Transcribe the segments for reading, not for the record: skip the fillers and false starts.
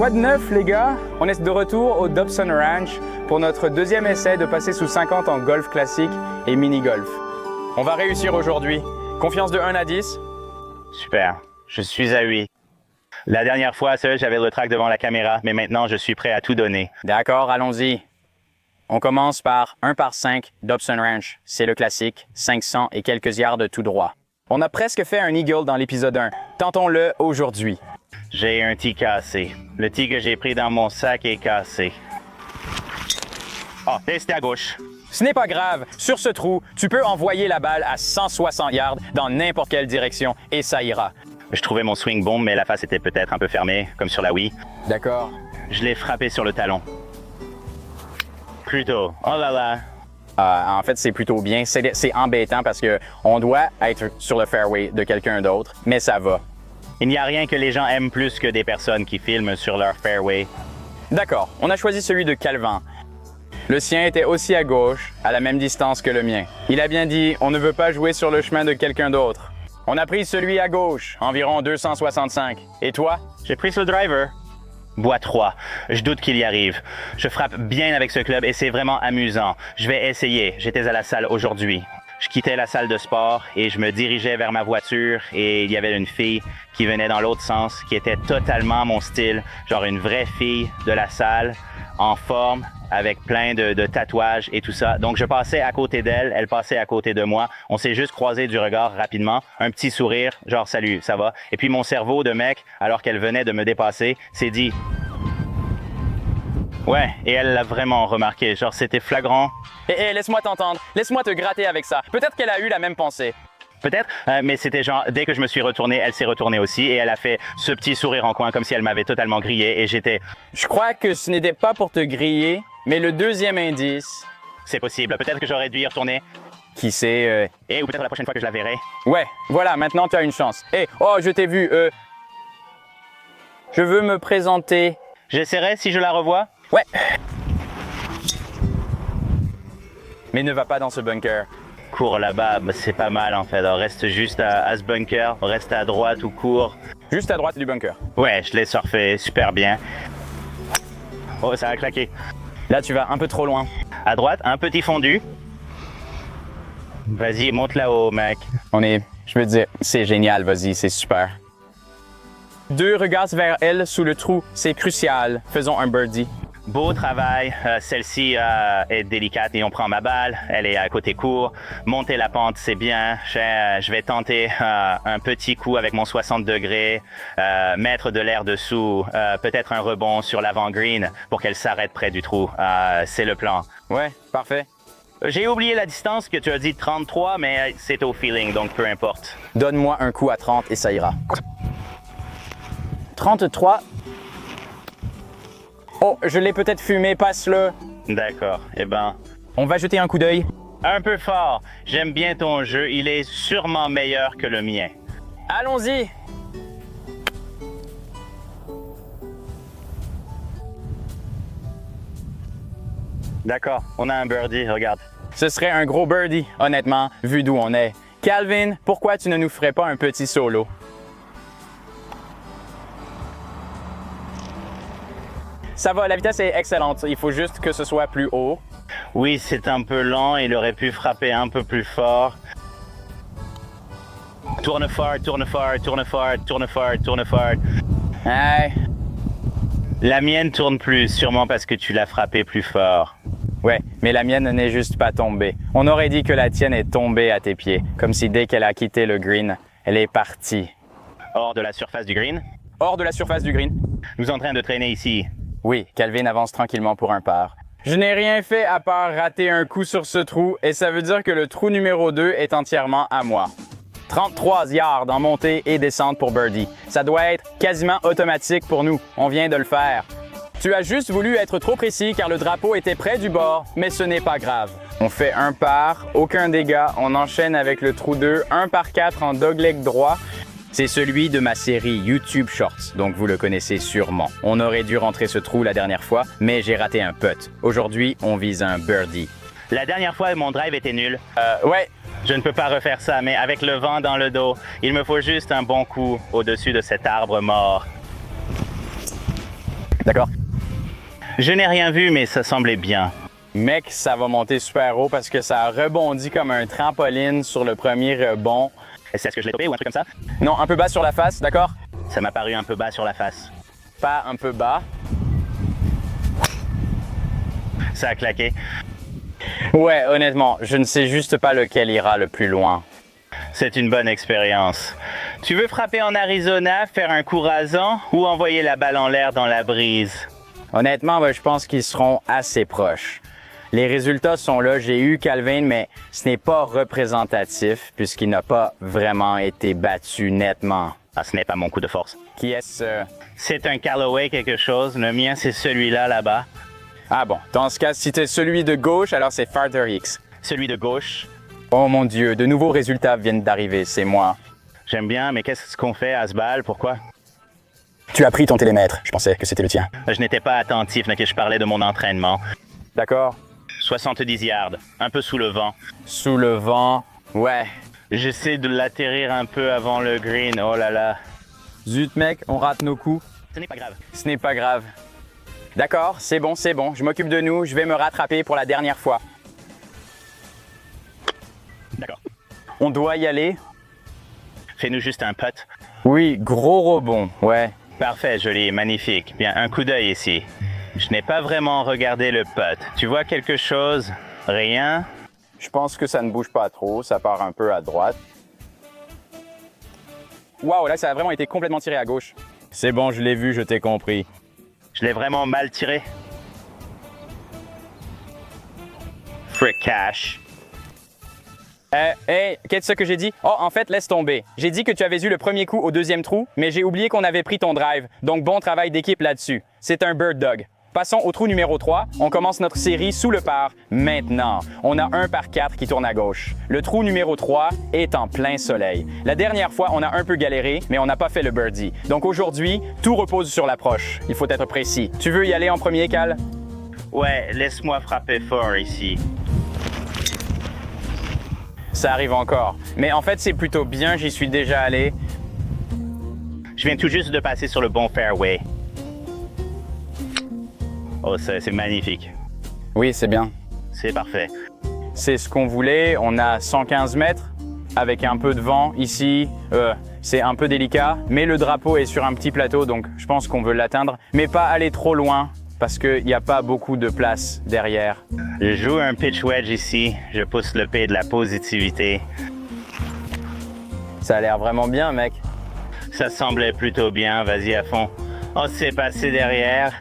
Quoi de neuf, les gars? On est de retour au Dobson Ranch pour notre deuxième essai de passer sous 50 en golf classique et mini-golf. On va réussir aujourd'hui. Confiance de 1 à 10? Super, je suis à 8. La dernière fois, seul, j'avais le trac devant la caméra, mais maintenant, je suis prêt à tout donner. D'accord, allons-y. On commence par 1 par 5 Dobson Ranch. C'est le classique, 500 et quelques yards tout droit. On a presque fait un eagle dans l'épisode 1. Tentons-le aujourd'hui. J'ai un tee cassé. Le tee que j'ai pris dans mon sac est cassé. Oh, et c'était à gauche. Ce n'est pas grave. Sur ce trou, tu peux envoyer la balle à 160 yards dans n'importe quelle direction et ça ira. Je trouvais mon swing bon, mais la face était peut-être un peu fermée, comme sur la Wii. D'accord. Je l'ai frappé sur le talon. Plutôt. Oh là là. En fait, c'est plutôt bien. C'est embêtant parce que on doit être sur le fairway de quelqu'un d'autre, mais ça va. Il n'y a rien que les gens aiment plus que des personnes qui filment sur leur fairway. D'accord. On a choisi celui de Calvin. Le sien était aussi à gauche, à la même distance que le mien. Il a bien dit, on ne veut pas jouer sur le chemin de quelqu'un d'autre. On a pris celui à gauche, environ 265. Et toi? J'ai pris ce driver. Bois 3. Je doute qu'il y arrive. Je frappe bien avec ce club et c'est vraiment amusant. Je vais essayer. J'étais à la salle aujourd'hui. Je quittais la salle de sport et je me dirigeais vers ma voiture et il y avait une fille qui venait dans l'autre sens, qui était totalement mon style. Genre une vraie fille de la salle, en forme, avec plein de tatouages et tout ça. Donc, je passais à côté d'elle, elle passait à côté de moi. On s'est juste croisé du regard rapidement, un petit sourire, genre « Salut, ça va? » Et puis, mon cerveau de mec, alors qu'elle venait de me dépasser, s'est dit « Ouais, et elle l'a vraiment remarqué. Genre, c'était flagrant. » Hé, laisse-moi t'entendre. Laisse-moi te gratter avec ça. Peut-être qu'elle a eu la même pensée. Peut-être, mais c'était genre, dès que je me suis retourné, elle s'est retournée aussi et elle a fait ce petit sourire en coin comme si elle m'avait totalement grillé et j'étais... Je crois que ce n'était pas pour te griller, mais le deuxième indice... C'est possible, peut-être que j'aurais dû y retourner. Qui sait... Et ou peut-être la prochaine fois que je la verrai. Ouais, voilà, maintenant tu as une chance. Hé, oh, je t'ai vu, Je veux me présenter. J'essaierai si je la revois. Ouais. Mais ne va pas dans ce bunker. Cours là-bas, bah, c'est pas mal en fait. Alors, reste juste à ce bunker, reste à droite ou cours. Juste à droite du bunker. Ouais, je l'ai surfé super bien. Oh, ça a claqué. Là, tu vas un peu trop loin. À droite, un petit fondu. Vas-y, monte là-haut, mec. Je veux dire, c'est génial, vas-y, c'est super. 2 regards vers elle sous le trou, c'est crucial. Faisons un birdie. Beau travail. Celle-ci est délicate et on prend ma balle. Elle est à côté court. Monter la pente, c'est bien. Je vais tenter un petit coup avec mon 60 degrés, mettre de l'air dessous, peut-être un rebond sur l'avant-green pour qu'elle s'arrête près du trou. C'est le plan. Ouais, parfait. J'ai oublié la distance que tu as dit 33, mais c'est au feeling, donc peu importe. Donne-moi un coup à 30 et ça ira. 33. Oh, je l'ai peut-être fumé, passe-le. D'accord, eh ben... On va jeter un coup d'œil. Un peu fort. J'aime bien ton jeu. Il est sûrement meilleur que le mien. Allons-y. D'accord, on a un birdie, regarde. Ce serait un gros birdie, honnêtement, vu d'où on est. Calvin, pourquoi tu ne nous ferais pas un petit solo? Ça va, la vitesse est excellente. Il faut juste que ce soit plus haut. Oui, c'est un peu lent. Il aurait pu frapper un peu plus fort. Tourne fort, tourne fort, tourne fort, tourne fort, tourne fort. Hey. La mienne tourne plus, sûrement parce que tu l'as frappé plus fort. Ouais, mais la mienne n'est juste pas tombée. On aurait dit que la tienne est tombée à tes pieds, comme si dès qu'elle a quitté le green, elle est partie. Hors de la surface du green? Hors de la surface du green? Nous sommes en train de traîner ici. Oui, Calvin avance tranquillement pour un par. Je n'ai rien fait à part rater un coup sur ce trou et ça veut dire que le trou numéro 2 est entièrement à moi. 33 yards en montée et descente pour birdie. Ça doit être quasiment automatique pour nous. On vient de le faire. Tu as juste voulu être trop précis car le drapeau était près du bord, mais ce n'est pas grave. On fait un par, aucun dégât, on enchaîne avec le trou 2, 1 par 4 en dogleg droit. C'est celui de ma série YouTube Shorts, donc vous le connaissez sûrement. On aurait dû rentrer ce trou la dernière fois, mais j'ai raté un putt. Aujourd'hui, on vise un birdie. La dernière fois, mon drive était nul. Ouais. Je ne peux pas refaire ça, mais avec le vent dans le dos, il me faut juste un bon coup au-dessus de cet arbre mort. D'accord. Je n'ai rien vu, mais ça semblait bien. Mec, ça va monter super haut parce que ça a rebondi comme un trampoline sur le premier rebond. Est-ce que je l'ai topé ou un truc comme ça? Non, un peu bas sur la face, d'accord? Ça m'a paru un peu bas sur la face. Pas un peu bas. Ça a claqué. Ouais, honnêtement, je ne sais juste pas lequel ira le plus loin. C'est une bonne expérience. Tu veux frapper en Arizona, faire un coup rasant ou envoyer la balle en l'air dans la brise? Honnêtement, ben, je pense qu'ils seront assez proches. Les résultats sont là, j'ai eu Calvin, mais ce n'est pas représentatif puisqu'il n'a pas vraiment été battu nettement. Ah, ce n'est pas mon coup de force. Qui est-ce? C'est un Callaway quelque chose. Le mien, c'est celui-là, là-bas. Ah bon, dans ce cas, si c'est celui de gauche, alors c'est Farther Hicks. Celui de gauche. Oh mon Dieu, de nouveaux résultats viennent d'arriver, c'est moi. J'aime bien, mais qu'est-ce qu'on fait à ce bal? Pourquoi? Tu as pris ton télémètre, je pensais que c'était le tien. Je n'étais pas attentif, mais que je parlais de mon entraînement. D'accord. 70 yards, un peu sous le vent. Sous le vent, ouais. J'essaie de l'atterrir un peu avant le green, oh là là. Zut mec, on rate nos coups. Ce n'est pas grave. Ce n'est pas grave. D'accord, c'est bon, je m'occupe de nous, je vais me rattraper pour la dernière fois. D'accord. On doit y aller? Fais-nous juste un putt. Oui, gros rebond, ouais. Parfait, joli, magnifique. Bien, un coup d'œil ici. Je n'ai pas vraiment regardé le putt. Tu vois quelque chose? Rien? Je pense que ça ne bouge pas trop, ça part un peu à droite. Waouh, là ça a vraiment été complètement tiré à gauche. C'est bon, je l'ai vu, je t'ai compris. Je l'ai vraiment mal tiré. Frick cash. Hey, qu'est-ce que j'ai dit? Oh, en fait, laisse tomber. J'ai dit que tu avais eu le premier coup au deuxième trou, mais j'ai oublié qu'on avait pris ton drive. Donc, bon travail d'équipe là-dessus. C'est un bird dog. Passons au trou numéro 3. On commence notre série sous le par maintenant. On a un par 4 qui tourne à gauche. Le trou numéro 3 est en plein soleil. La dernière fois, on a un peu galéré, mais on n'a pas fait le birdie. Donc aujourd'hui, tout repose sur l'approche. Il faut être précis. Tu veux y aller en premier, Cal? Ouais, laisse-moi frapper fort ici. Ça arrive encore. Mais en fait, c'est plutôt bien, j'y suis déjà allé. Je viens tout juste de passer sur le bon fairway. Oh, c'est magnifique. Oui, c'est bien. C'est parfait. C'est ce qu'on voulait. On a 115 mètres avec un peu de vent ici. C'est un peu délicat, mais le drapeau est sur un petit plateau, donc je pense qu'on veut l'atteindre. Mais pas aller trop loin parce qu'il n'y a pas beaucoup de place derrière. Je joue un pitch wedge ici. Je pousse le P de la positivité. Ça a l'air vraiment bien, mec. Ça semblait plutôt bien. Vas-y à fond. Oh, c'est passé derrière.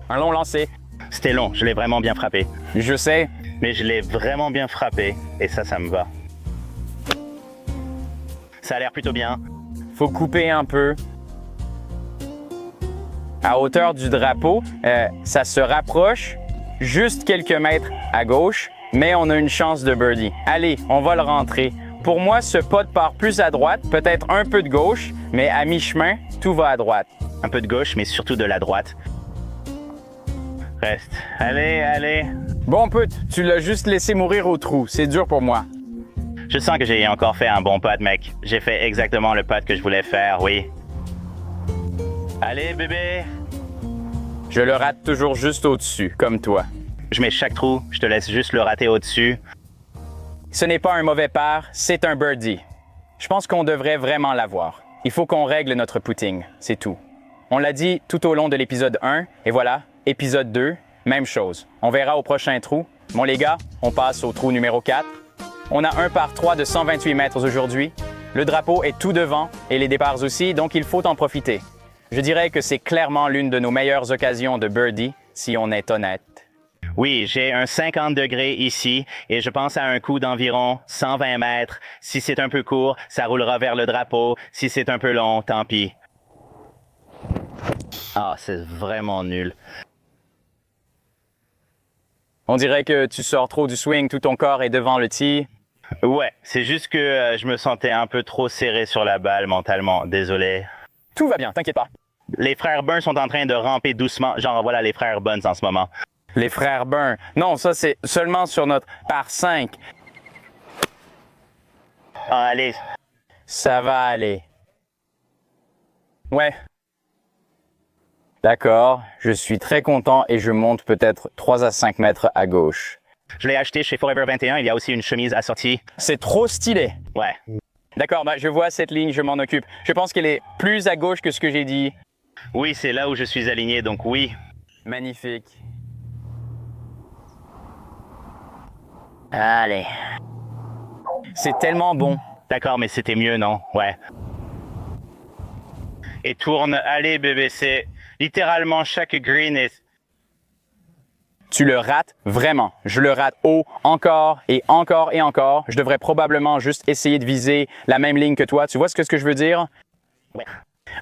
Un long lancer. C'était long. Je l'ai vraiment bien frappé. Je sais. Mais je l'ai vraiment bien frappé. Et ça me va. Ça a l'air plutôt bien. Faut couper un peu. À hauteur du drapeau, ça se rapproche juste quelques mètres à gauche, mais on a une chance de birdie. Allez, on va le rentrer. Pour moi, ce pot part plus à droite, peut-être un peu de gauche, mais à mi-chemin, tout va à droite. Un peu de gauche, mais surtout de la droite. Reste. Allez, allez. Bon put, tu l'as juste laissé mourir au trou. C'est dur pour moi. Je sens que j'ai encore fait un bon putt, mec. J'ai fait exactement le putt que je voulais faire, oui. Allez, bébé. Je le rate toujours juste au-dessus, comme toi. Je mets chaque trou, je te laisse juste le rater au-dessus. Ce n'est pas un mauvais par, c'est un birdie. Je pense qu'on devrait vraiment l'avoir. Il faut qu'on règle notre putting, c'est tout. On l'a dit tout au long de l'épisode 1, et voilà, épisode 2, même chose. On verra au prochain trou. Bon les gars, on passe au trou numéro 4. On a un par 3 de 128 mètres aujourd'hui. Le drapeau est tout devant et les départs aussi, donc il faut en profiter. Je dirais que c'est clairement l'une de nos meilleures occasions de birdie, si on est honnête. Oui, j'ai un 50 degrés ici et je pense à un coup d'environ 120 mètres. Si c'est un peu court, ça roulera vers le drapeau. Si c'est un peu long, tant pis. Ah, c'est vraiment nul. On dirait que tu sors trop du swing, tout ton corps est devant le tee. Ouais, c'est juste que je me sentais un peu trop serré sur la balle mentalement. Désolé. Tout va bien, t'inquiète pas. Les frères Burns sont en train de ramper doucement. Genre, voilà les frères Burns en ce moment. Les frères Burns. Non, ça c'est seulement sur notre par 5. Ah, allez. Ça va aller. Ouais. D'accord, je suis très content et je monte peut-être 3 à 5 mètres à gauche. Je l'ai acheté chez Forever 21. Il y a aussi une chemise assortie. C'est trop stylé. Ouais. D'accord, je vois cette ligne, je m'en occupe. Je pense qu'elle est plus à gauche que ce que j'ai dit. Oui, c'est là où je suis aligné, donc oui. Magnifique. Allez. C'est tellement bon. D'accord, mais c'était mieux, non? Ouais. Et tourne, allez bébé, c'est littéralement chaque green est... Tu le rates vraiment. Je le rate haut, encore et encore et encore. Je devrais probablement juste essayer de viser la même ligne que toi. Tu vois ce que je veux dire? Ouais.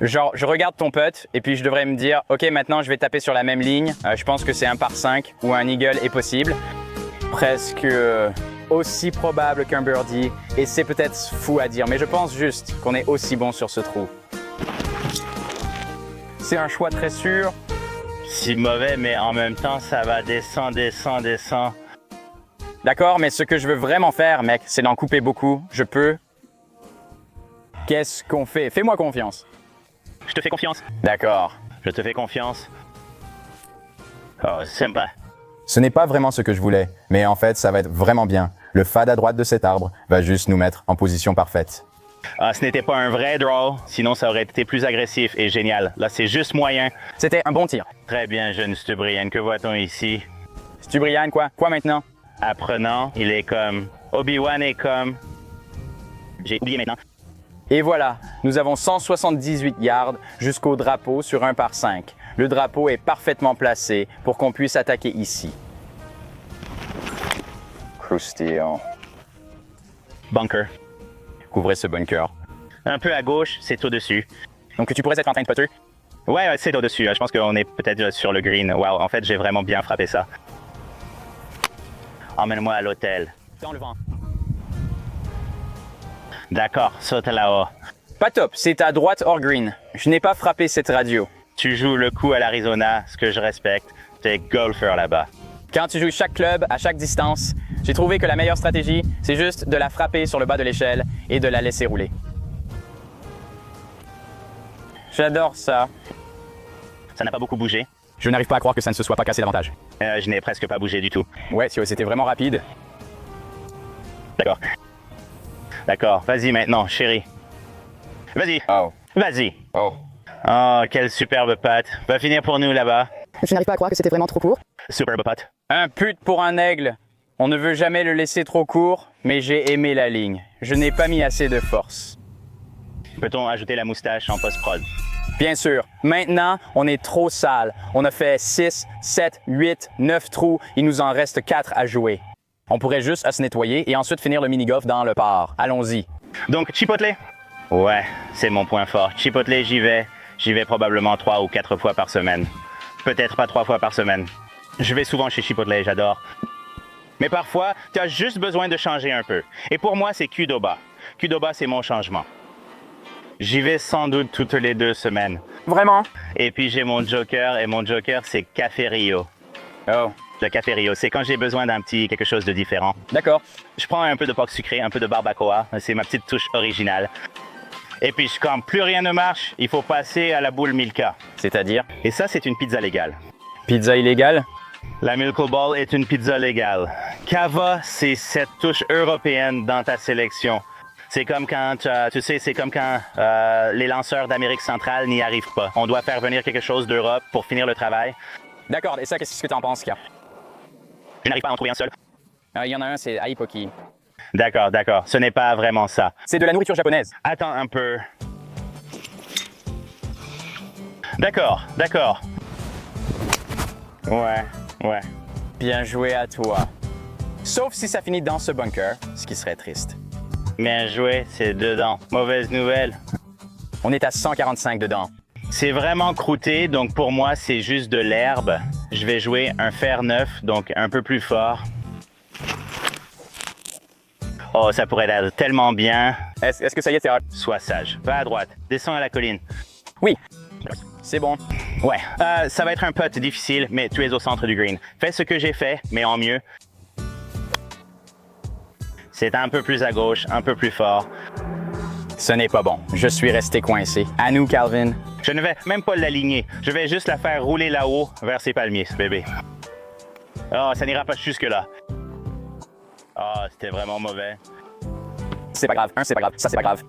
Genre, je regarde ton putt et puis je devrais me dire, OK, maintenant je vais taper sur la même ligne. Je pense que c'est un par 5 ou un eagle est possible. Presque aussi probable qu'un birdie. Et c'est peut-être fou à dire, mais je pense juste qu'on est aussi bon sur ce trou. C'est un choix très sûr. Si mauvais, mais en même temps, ça va descendre. D'accord, mais ce que je veux vraiment faire, mec, c'est d'en couper beaucoup. Je peux. Qu'est-ce qu'on fait? Fais-moi confiance. Je te fais confiance. D'accord. Je te fais confiance. Oh, sympa. Ce n'est pas vraiment ce que je voulais, mais en fait, ça va être vraiment bien. Le fade à droite de cet arbre va juste nous mettre en position parfaite. Ah, ce n'était pas un vrai draw, sinon ça aurait été plus agressif et génial. Là, c'est juste moyen. C'était un bon tir. Très bien, jeune Stubrian. Que voit-on ici? Stubrian, quoi? Quoi maintenant? Apprenant, il est comme... Obi-Wan est comme... J'ai oublié maintenant. Et voilà, nous avons 178 yards jusqu'au drapeau sur un par 5. Le drapeau est parfaitement placé pour qu'on puisse attaquer ici. Croustillon. Bunker. Couvrez ce bunker. Un peu à gauche, c'est au-dessus. Donc tu pourrais être en train de putter? Ouais, c'est au-dessus. Je pense qu'on est peut-être sur le green. Wow, en fait, j'ai vraiment bien frappé ça. Emmène-moi à l'hôtel. Dans le vent. D'accord, saute là-haut. Pas top, c'est à droite hors green. Je n'ai pas frappé cette radio. Tu joues le coup à l'Arizona, ce que je respecte. T'es golfeur là-bas. Quand tu joues chaque club à chaque distance, j'ai trouvé que la meilleure stratégie, c'est juste de la frapper sur le bas de l'échelle et de la laisser rouler. J'adore ça. Ça n'a pas beaucoup bougé. Je n'arrive pas à croire que ça ne se soit pas cassé davantage. Je n'ai presque pas bougé du tout. Ouais, c'était vraiment rapide. D'accord. D'accord, vas-y maintenant, chérie. Vas-y. Oh. Vas-y. Oh. Oh, quelle superbe patte. Va finir pour nous là-bas. Je n'arrive pas à croire que c'était vraiment trop court. Superbe patte. Un put pour un aigle. On ne veut jamais le laisser trop court, mais j'ai aimé la ligne. Je n'ai pas mis assez de force. Peut-on ajouter la moustache en post-prod? Bien sûr. Maintenant, on est trop sale. On a fait 6, 7, 8, 9 trous. Il nous en reste 4 à jouer. On pourrait juste se nettoyer et ensuite finir le mini-golf dans le par. Allons-y. Donc, Chipotle? Ouais, c'est mon point fort. Chipotle, j'y vais. J'y vais probablement 3 ou 4 fois par semaine. Peut-être pas 3 fois par semaine. Je vais souvent chez Chipotle, j'adore. Mais parfois, tu as juste besoin de changer un peu. Et pour moi, c'est Qdoba. Qdoba, c'est mon changement. J'y vais sans doute toutes les 2 semaines. Vraiment? Et puis j'ai mon joker, et mon joker, c'est Café Rio. Oh. Le Café Rio, c'est quand j'ai besoin d'un petit quelque chose de différent. D'accord. Je prends un peu de porc sucré, un peu de barbacoa. C'est ma petite touche originale. Et puis, quand plus rien ne marche, il faut passer à la boule Milka. C'est-à-dire? Et ça, c'est une pizza légale. Pizza illégale? La Milko Ball est une pizza légale. Cava, c'est cette touche européenne dans ta sélection. C'est comme quand, c'est comme quand les lanceurs d'Amérique centrale n'y arrivent pas. On doit faire venir quelque chose d'Europe pour finir le travail. D'accord. Et ça, qu'est-ce que tu en penses, Kia? Je n'arrive pas à en trouver un seul. Il y en a un, c'est Aipoki. D'accord, d'accord. Ce n'est pas vraiment ça. C'est de la nourriture japonaise. Attends un peu. D'accord, d'accord. Ouais. Bien joué à toi. Sauf si ça finit dans ce bunker, ce qui serait triste. Bien joué, c'est dedans. Mauvaise nouvelle. On est à 145 dedans. C'est vraiment croûté, donc pour moi, c'est juste de l'herbe. Je vais jouer un fer neuf, donc un peu plus fort. Oh, ça pourrait être tellement bien. Est-ce que ça y est, c'est hot? Sois sage. Va à droite. Descends à la colline. Oui. C'est bon. Ouais. Ça va être un putt difficile, mais tu es au centre du green. Fais ce que j'ai fait, mais en mieux. C'est un peu plus à gauche, un peu plus fort. Ce n'est pas bon. Je suis resté coincé. À nous, Calvin. Je ne vais même pas l'aligner. Je vais juste la faire rouler là-haut vers ses palmiers, ce bébé. Oh, ça n'ira pas jusque-là. Oh, c'était vraiment mauvais. C'est pas grave, c'est pas grave, ça c'est pas grave.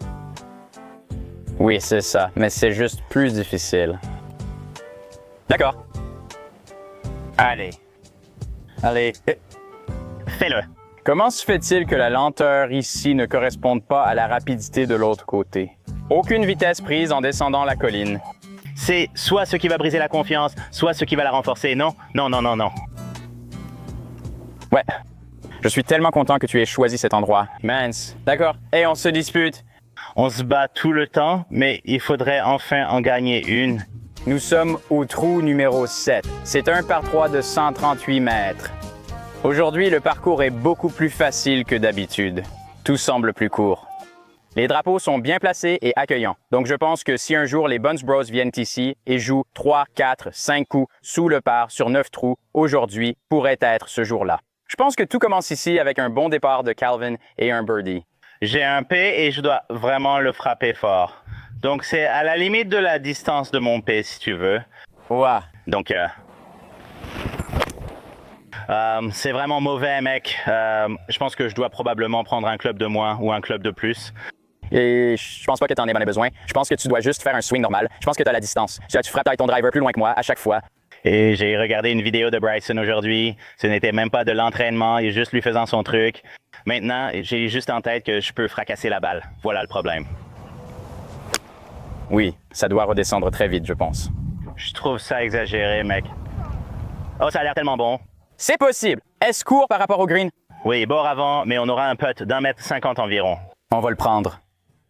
Oui, c'est ça, mais c'est juste plus difficile. D'accord. Allez. Allez. Fais-le. Comment se fait-il que la lenteur ici ne corresponde pas à la rapidité de l'autre côté? Aucune vitesse prise en descendant la colline. C'est soit ce qui va briser la confiance, soit ce qui va la renforcer. Non, non, non, non, non. Ouais. Je suis tellement content que tu aies choisi cet endroit. Mince. D'accord. Et on se dispute. On se bat tout le temps, mais il faudrait enfin en gagner une. Nous sommes au trou numéro 7. C'est un par 3 de 138 mètres. Aujourd'hui, le parcours est beaucoup plus facile que d'habitude. Tout semble plus court. Les drapeaux sont bien placés et accueillants. Donc je pense que si un jour les Buns Bros viennent ici et jouent 3, 4, 5 coups sous le par sur 9 trous, aujourd'hui pourrait être ce jour-là. Je pense que tout commence ici avec un bon départ de Calvin et un birdie. J'ai un P et je dois vraiment le frapper fort. Donc c'est à la limite de la distance de mon P si tu veux. Ouah. Donc c'est vraiment mauvais, mec. Je pense que je dois probablement prendre un club de moins ou un club de plus. Et je pense pas que tu en aies besoin. Je pense que tu dois juste faire un swing normal. Je pense que tu as la distance. Tu frappes avec ton driver plus loin que moi à chaque fois. Et j'ai regardé une vidéo de Bryson aujourd'hui. Ce n'était même pas de l'entraînement, il est juste lui faisant son truc. Maintenant, j'ai juste en tête que je peux fracasser la balle. Voilà le problème. Oui, ça doit redescendre très vite, je pense. Je trouve ça exagéré, mec. Oh, ça a l'air tellement bon. C'est possible. Est-ce court par rapport au green? Oui, bord avant, mais on aura un putt d'1,50 m environ. On va le prendre.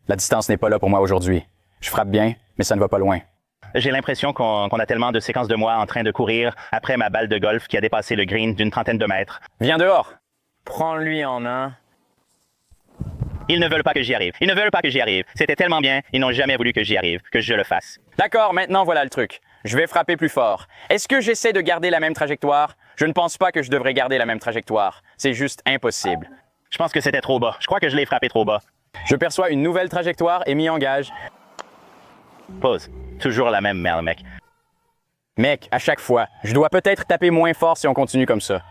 La distance n'est pas là pour moi aujourd'hui. Je frappe bien, mais ça ne va pas loin. J'ai l'impression qu'on a tellement de séquences de moi en train de courir après ma balle de golf qui a dépassé le green d'une trentaine de mètres. Viens dehors. Prends-lui en un. Ils ne veulent pas que j'y arrive. Ils ne veulent pas que j'y arrive. C'était tellement bien, ils n'ont jamais voulu que j'y arrive, que je le fasse. D'accord, maintenant voilà le truc. Je vais frapper plus fort. Est-ce que j'essaie de garder la même trajectoire? Je ne pense pas que je devrais garder la même trajectoire. C'est juste impossible. Je pense que c'était trop bas. Je crois que je l'ai frappé trop bas. Je perçois une nouvelle trajectoire et m'y engage. Pause. Toujours la même merde, mec. Mec, à chaque fois, je dois peut-être taper moins fort si on continue comme ça.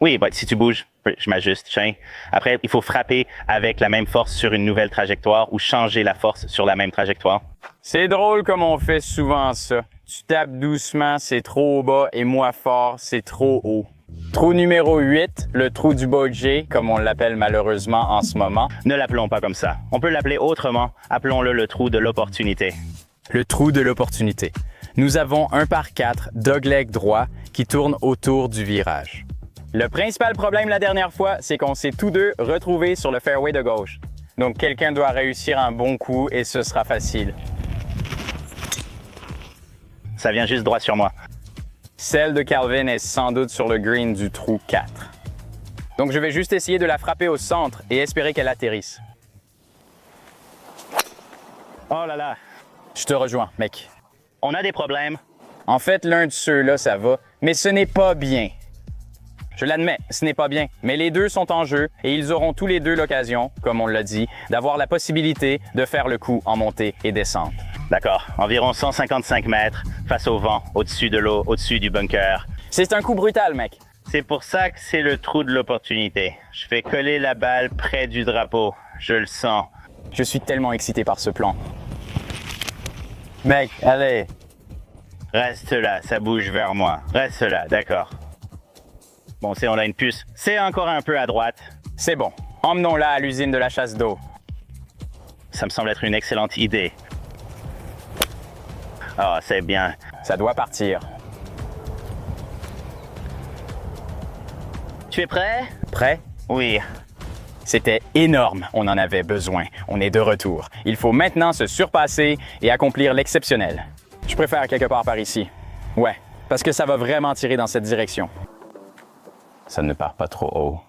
Oui, bah, si tu bouges, je m'ajuste, tiens. Après, il faut frapper avec la même force sur une nouvelle trajectoire ou changer la force sur la même trajectoire. C'est drôle comme on fait souvent ça. Tu tapes doucement, c'est trop bas, et moi fort, c'est trop haut. Trou numéro 8, le trou du bogey, comme on l'appelle malheureusement en ce moment. Ne l'appelons pas comme ça. On peut l'appeler autrement. Appelons-le le trou de l'opportunité. Le trou de l'opportunité. Nous avons un par 4 dogleg droit qui tourne autour du virage. Le principal problème la dernière fois, c'est qu'on s'est tous deux retrouvés sur le fairway de gauche. Donc quelqu'un doit réussir un bon coup et ce sera facile. Ça vient juste droit sur moi. Celle de Calvin est sans doute sur le green du trou 4. Donc je vais juste essayer de la frapper au centre et espérer qu'elle atterrisse. Oh là là. Je te rejoins, mec. On a des problèmes. En fait, l'un de ceux-là, ça va, mais ce n'est pas bien. Je l'admets, ce n'est pas bien, mais les deux sont en jeu et ils auront tous les deux l'occasion, comme on l'a dit, d'avoir la possibilité de faire le coup en montée et descente. D'accord, environ 155 mètres, face au vent, au-dessus de l'eau, au-dessus du bunker. C'est un coup brutal, mec. C'est pour ça que c'est le trou de l'opportunité. Je vais coller la balle près du drapeau. Je le sens. Je suis tellement excité par ce plan. Mec, allez. Reste là, ça bouge vers moi. Reste là, d'accord. Bon, on a une puce. C'est encore un peu à droite. C'est bon. Emmenons-la à l'usine de la chasse d'eau. Ça me semble être une excellente idée. Oh, c'est bien. Ça doit partir. Tu es prêt? Prêt? Oui. C'était énorme. On en avait besoin. On est de retour. Il faut maintenant se surpasser et accomplir l'exceptionnel. Je préfère quelque part par ici. Ouais, parce que ça va vraiment tirer dans cette direction. Ça ne part pas trop haut.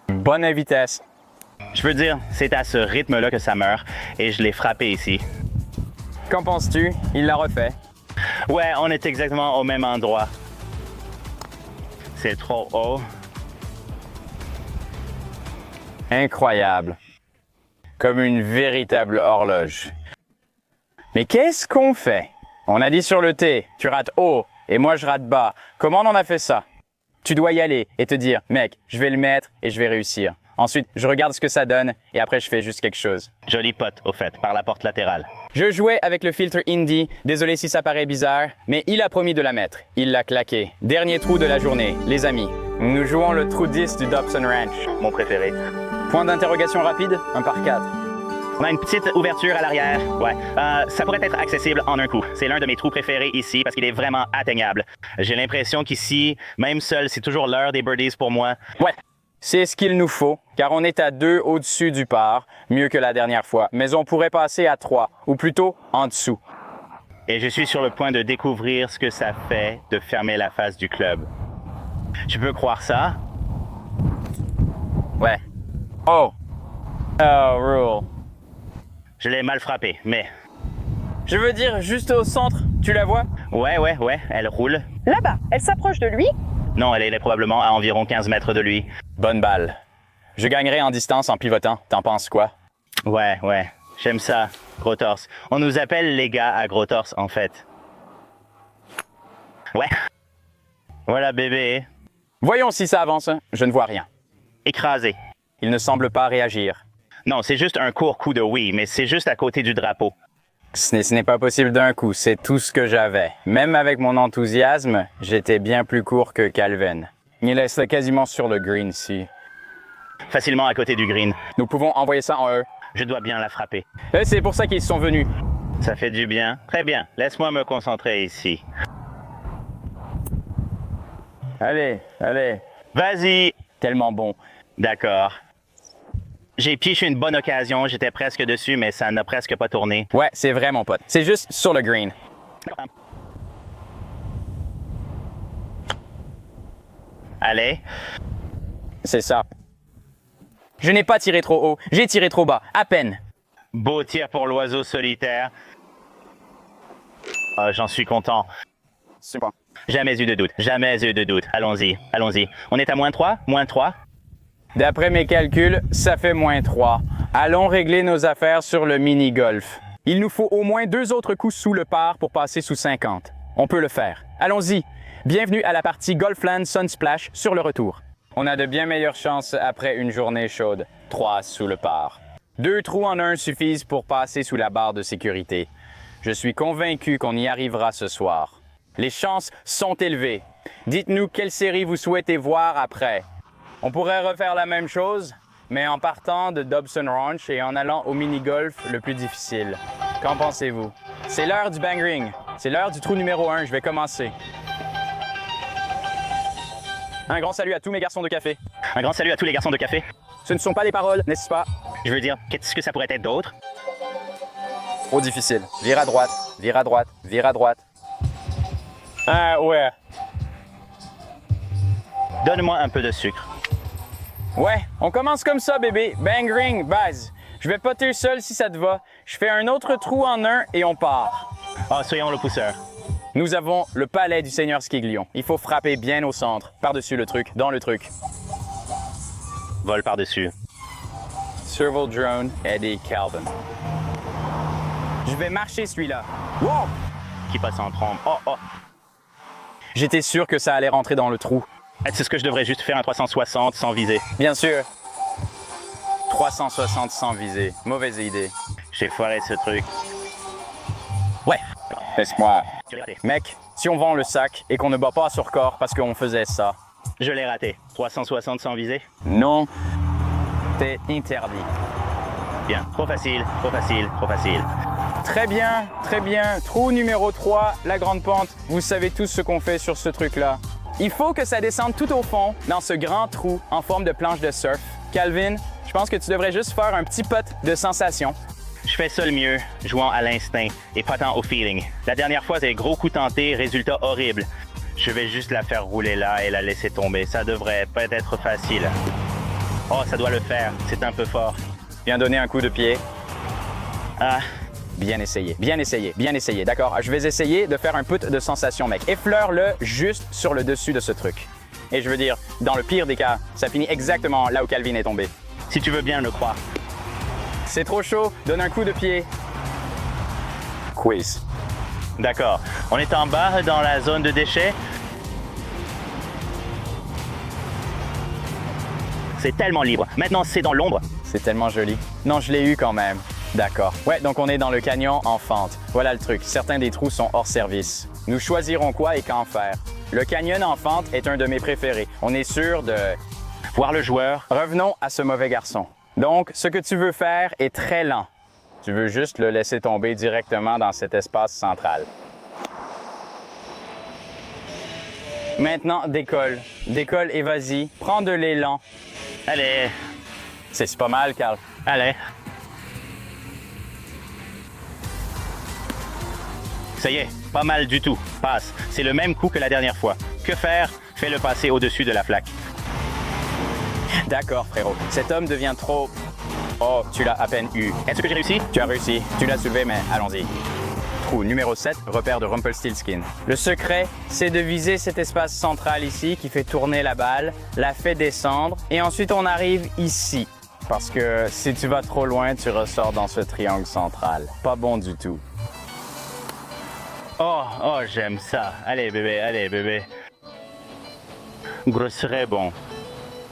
Bonne vitesse. Je veux dire, c'est à ce rythme-là que ça meurt et je l'ai frappé ici. Qu'en penses-tu? Il l'a refait. Ouais, on est exactement au même endroit. C'est trop haut. Incroyable. Comme une véritable horloge. Mais qu'est-ce qu'on fait? On a dit sur le T, tu rates haut et moi je rate bas. Comment on a fait ça? Tu dois y aller et te dire, mec, je vais le mettre et je vais réussir. Ensuite, je regarde ce que ça donne et après je fais juste quelque chose. Joli pote, au fait, par la porte latérale. Je jouais avec le filtre Indie, désolé si ça paraît bizarre, mais il a promis de la mettre. Il l'a claqué. Dernier trou de la journée, les amis. Nous jouons le trou 10 du Dobson Ranch. Mon préféré. Point d'interrogation rapide, 1 par 4. On a une petite ouverture à l'arrière. Ouais. Ça pourrait être accessible en un coup. C'est l'un de mes trous préférés ici parce qu'il est vraiment atteignable. J'ai l'impression qu'ici, même seul, c'est toujours l'heure des birdies pour moi. Ouais. C'est ce qu'il nous faut, car on est à 2 au-dessus du par, mieux que la dernière fois. Mais on pourrait passer à 3, ou plutôt en dessous. Et je suis sur le point de découvrir ce que ça fait de fermer la face du club. Tu peux croire ça? Ouais. Oh. Oh, rule. Je l'ai mal frappé, mais... Je veux dire, juste au centre, tu la vois? Ouais, elle roule. Là-bas, elle s'approche de lui. Non, elle est probablement à environ 15 mètres de lui. Bonne balle. Je gagnerai en distance en pivotant. T'en penses quoi? Ouais, j'aime ça, gros torse. On nous appelle les gars à gros torse, en fait. Ouais. Voilà, bébé. Voyons si ça avance. Je ne vois rien. Écrasé. Il ne semble pas réagir. Non, c'est juste un court coup de oui, mais c'est juste à côté du drapeau. Ce n'est pas possible d'un coup, c'est tout ce que j'avais. Même avec mon enthousiasme, j'étais bien plus court que Calvin. Il est quasiment sur le green ici. Facilement à côté du green. Nous pouvons envoyer ça en E. Je dois bien la frapper. C'est pour ça qu'ils sont venus. Ça fait du bien. Très bien. Laisse-moi me concentrer ici. Allez. Vas-y. Tellement bon. D'accord. J'ai piché une bonne occasion. J'étais presque dessus, mais ça n'a presque pas tourné. Ouais, c'est vrai, mon pote. C'est juste sur le green. Allez. C'est ça. Je n'ai pas tiré trop haut. J'ai tiré trop bas. À peine. Beau tir pour l'oiseau solitaire. J'en suis content. Super. Jamais eu de doute. Allons-y. On est à -3? -3? D'après mes calculs, ça fait -3. Allons régler nos affaires sur le mini-golf. Il nous faut au moins 2 autres coups sous le par pour passer sous 50. On peut le faire. Allons-y. Bienvenue à la partie Golfland Sunsplash sur le retour. On a de bien meilleures chances après une journée chaude. 3 sous le par. 2 trous en 1 suffisent pour passer sous la barre de sécurité. Je suis convaincu qu'on y arrivera ce soir. Les chances sont élevées. Dites-nous quelle série vous souhaitez voir après. On pourrait refaire la même chose, mais en partant de Dobson Ranch et en allant au mini-golf le plus difficile. Qu'en pensez-vous? C'est l'heure du bang ring. C'est l'heure du trou numéro 1. Je vais commencer. Un grand salut à tous mes garçons de café. Un grand salut à tous les garçons de café. Ce ne sont pas des paroles, n'est-ce pas? Je veux dire, qu'est-ce que ça pourrait être d'autre? Trop difficile. Vire à droite, vire à droite, vire à droite. Ah ouais. Donne-moi un peu de sucre. Ouais, on commence comme ça, bébé. Bang ring, base. Je vais potter seul si ça te va. Je fais un autre trou en 1 et on part. Soyons le pousseur. Nous avons le palais du Seigneur Skiglion. Il faut frapper bien au centre, par-dessus le truc, dans le truc. Vol par-dessus. Serval Drone, Eddie Calvin. Je vais marcher celui-là. Wow! Qui passe en trombe. Oh. J'étais sûr que ça allait rentrer dans le trou. C'est ce que je devrais juste faire un 360 sans viser. Bien sûr. 360 sans viser. Mauvaise idée. J'ai foiré ce truc. Ouais. Laisse-moi. Je l'ai raté. Mec, si on vend le sac et qu'on ne bat pas sur corps parce qu'on faisait ça. Je l'ai raté. 360 sans viser? Non. C'est interdit. Bien. Trop facile. Très bien. Trou numéro 3, la grande pente. Vous savez tous ce qu'on fait sur ce truc-là. Il faut que ça descende tout au fond, dans ce grand trou en forme de planche de surf. Calvin, je pense que tu devrais juste faire un petit putt de sensation. Je fais ça le mieux, jouant à l'instinct et pas tant au feeling. La dernière fois, c'est gros coup tenté, résultat horrible. Je vais juste la faire rouler là et la laisser tomber. Ça devrait pas être facile. Oh, ça doit le faire. C'est un peu fort. Viens donner un coup de pied. Ah, Bien essayé. D'accord, je vais essayer de faire un putt de sensation, mec. Effleure-le juste sur le dessus de ce truc. Et je veux dire, dans le pire des cas, ça finit exactement là où Calvin est tombé. si tu veux bien le croire. C'est trop chaud, donne un coup de pied. quiz. D'accord. On est en bas dans la zone de déchets. C'est tellement libre. Maintenant, c'est dans l'ombre. C'est tellement joli. Non, je l'ai eu quand même. D'accord. Ouais, donc on est dans le canyon en fente. Voilà le truc. Certains des trous sont hors service. Nous choisirons quoi et quand faire. Le canyon en fente est un de mes préférés. On est sûr de... Voir le joueur. Revenons à ce mauvais garçon. Donc, ce que tu veux faire est très lent. Tu veux juste le laisser tomber directement dans cet espace central. Maintenant, décolle. Décolle et vas-y. Prends de l'élan. Allez. C'est pas mal, Carl. Allez. Ça y est, pas mal du tout. Passe. C'est le même coup que la dernière fois. Que faire? Fais-le passer au-dessus de la flaque. D'accord, frérot. Cet homme devient trop... Oh, tu l'as à peine eu. Est-ce que j'ai réussi? Tu as réussi. Tu l'as soulevé, mais allons-y. Trou numéro 7, repère de Rumpelstiltskin. Le secret, c'est de viser cet espace central ici qui fait tourner la balle, la fait descendre, et ensuite on arrive ici. Parce que si tu vas trop loin, tu ressors dans ce triangle central. Pas bon du tout. Oh, j'aime ça. Allez, bébé. Gros serait bon.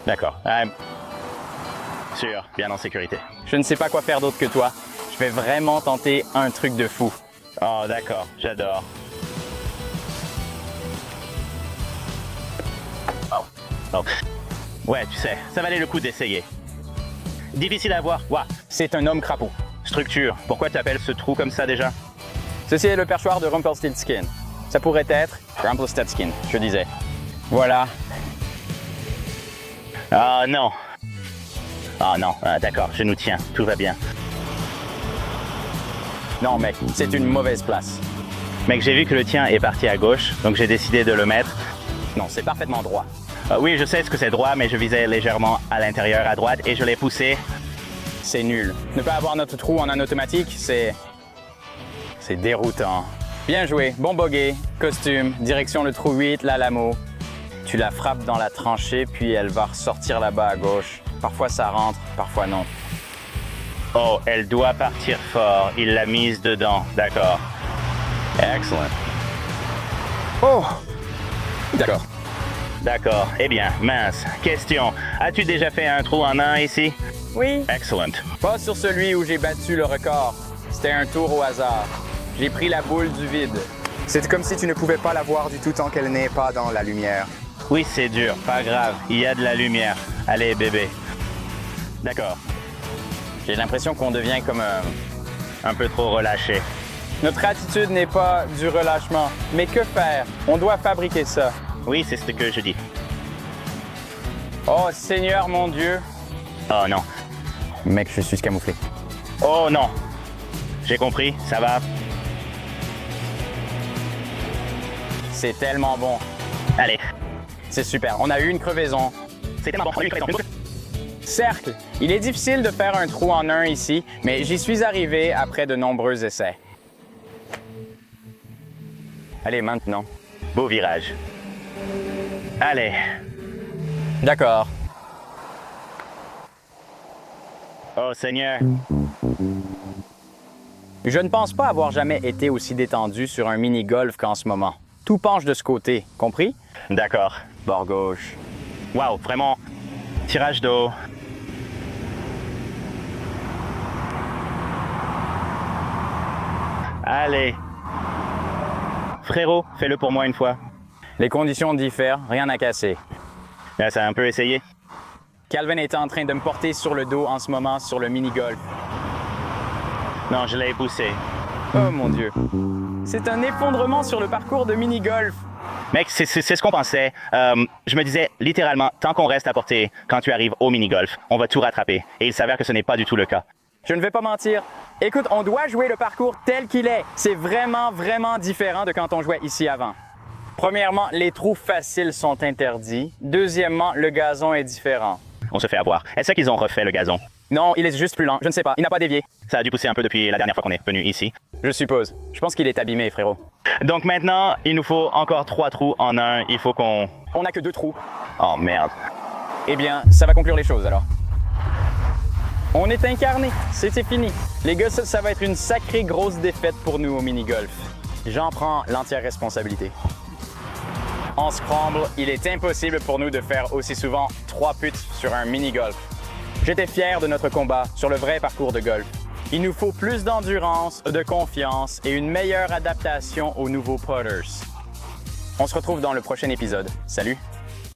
D'accord. Sûr, bien en sécurité. Je ne sais pas quoi faire d'autre que toi. Je vais vraiment tenter un truc de fou. Oh, d'accord. J'adore. Oh. Ouais, tu sais, ça valait le coup d'essayer. Difficile à voir. Ouah. C'est un homme crapaud. Structure. Pourquoi tu appelles ce trou comme ça déjà? Ceci est le perchoir de Rumpelstiltskin. Ça pourrait être Rumpelstiltskin, je disais. Voilà. Ah non. Ah non, d'accord, je nous tiens. Tout va bien. Non, mec, c'est une mauvaise place. Mec, j'ai vu que le tien est parti à gauche, donc j'ai décidé de le mettre. Non, c'est parfaitement droit. Oui, je sais ce que c'est droit, mais je visais légèrement à l'intérieur à droite et je l'ai poussé. C'est nul. Ne pas avoir notre trou en un automatique, c'est déroutant. Bien joué, bon bogey, costume, direction le trou 8, la lamo. Tu la frappes dans la tranchée, puis elle va ressortir là-bas à gauche. Parfois ça rentre, parfois non. Oh, elle doit partir fort. Il l'a mise dedans. D'accord. Excellent. Oh! D'accord. D'accord. Eh bien, mince. Question. As-tu déjà fait un trou en un ici? Oui. Excellent. Pas sur celui où j'ai battu le record. C'était un tour au hasard. J'ai pris la boule du vide. C'est comme si tu ne pouvais pas la voir du tout tant qu'elle n'est pas dans la lumière. Oui, c'est dur. Pas grave. Il y a de la lumière. Allez, bébé. D'accord. J'ai l'impression qu'on devient comme Un peu trop relâché. Notre attitude n'est pas du relâchement. Mais que faire? On doit fabriquer ça. Oui, c'est ce que je dis. Oh, Seigneur mon Dieu. Oh non. Mec, je suis camouflé. Oh non. J'ai compris. Ça va. C'est tellement bon. Allez. C'est super. On a eu une crevaison. C'est tellement bon. On a eu une crevaison. Cercle. Il est difficile de faire un trou en un ici, mais j'y suis arrivé après de nombreux essais. Allez, maintenant. Beau virage. Allez. D'accord. Oh Seigneur. Je ne pense pas avoir jamais été aussi détendu sur un mini-golf qu'en ce moment. Tout penche de ce côté, compris? D'accord. Bord gauche. Wow, vraiment. Tirage d'eau. Allez. Frérot, fais-le pour moi une fois. Les conditions diffèrent, rien à casser. Là, ça a un peu essayé. Calvin est en train de me porter sur le dos en ce moment sur le mini-golf. Non, je l'ai poussé. Oh mon Dieu. C'est un effondrement sur le parcours de mini-golf. Mec, c'est ce qu'on pensait. Je me disais, littéralement, tant qu'on reste à portée quand tu arrives au mini-golf, on va tout rattraper. Et il s'avère que ce n'est pas du tout le cas. Je ne vais pas mentir. Écoute, on doit jouer le parcours tel qu'il est. C'est vraiment, vraiment différent de quand on jouait ici avant. Premièrement, les trous faciles sont interdits. Deuxièmement, le gazon est différent. On se fait avoir. Est-ce qu'ils ont refait le gazon? Non, il est juste plus lent. Je ne sais pas. Il n'a pas dévié. Ça a dû pousser un peu depuis la dernière fois qu'on est venu ici. Je suppose. Je pense qu'il est abîmé, frérot. Donc maintenant, il nous faut encore 3 trous en un. Il faut qu'on... On n'a que 2 trous. Oh merde. Eh bien, ça va conclure les choses alors. On est incarné, c'était fini. Les gars, ça va être une sacrée grosse défaite pour nous au mini-golf. J'en prends l'entière responsabilité. En scramble, il est impossible pour nous de faire aussi souvent 3 putts sur un mini-golf. J'étais fier de notre combat sur le vrai parcours de golf. Il nous faut plus d'endurance, de confiance et une meilleure adaptation aux nouveaux putters. On se retrouve dans le prochain épisode. Salut!